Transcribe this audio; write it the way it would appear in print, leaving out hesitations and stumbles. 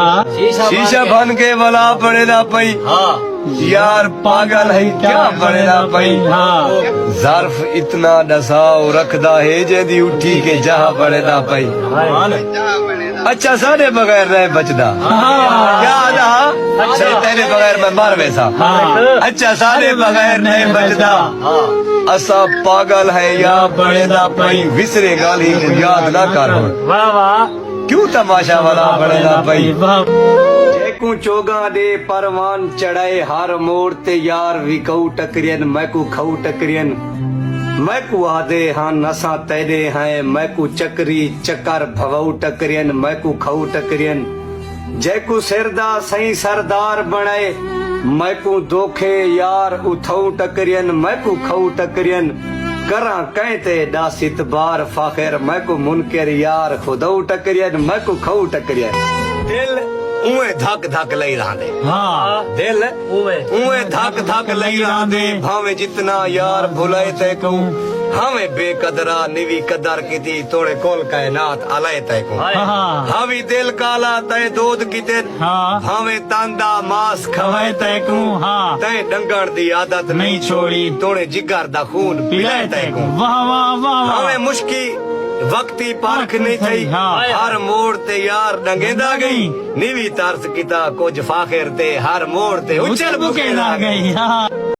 शीशा बन के वाला पड़ेदा पई यार पागल है क्या पड़ेदा पई ज़र्फ इतना डसाओ रखदा है जेदी उठी के जहा पड़ेदा पई अच्छा साढ़े बगैर रहे बचदा क्या आदा तेरे बगैर मैं मार वैसा अच्छा साढ़े बगैर नहीं बचदा असा पागल है या पड़ेदा पई विसरे गाली याद ना कर क्यों तमाशा वाला पड़ेदा पई जेकू चोगा दे परवान चढ़ाए हर मोड़ ते यार विकऊ टकरियन मैकू खऊ टकरियन मैकू आदे हाँ नसा तेरे हैं मैकू चकरी चकर भवऊ टकरियन मैकू खऊ टकरियन जैकू सिरदा सही सरदार बनाए मैकू दोखे यार उथऊ टकरियन मैकू खऊ टकरियन करा कहते दासित बार फाखिर मैकू मुनकर यार खुदऊ टकरियन मैकू खऊ टकरियन दिल उए धक धक लई रहांदे दिल उए धक धक लई रहांदे भावे जितना यार भुलाए ते कहूं हमें बेकदरा निवी कदर की थी तोड़े कोल कायनात अलय तय को हवी दिल काला तय दूध की ते हमें तांदा मांस खवाए तय को तय डंगण दी आदत नहीं छोड़ी तोड़े जिगर दा खून पिलाए तय को हमें मुश्की वक्ती पारख नहीं थई हर मोड़ ते यार डंगेदा गई निवी तरस किता कुछ फाखिर ते हर मोड़ ते उछल बुकेदा गई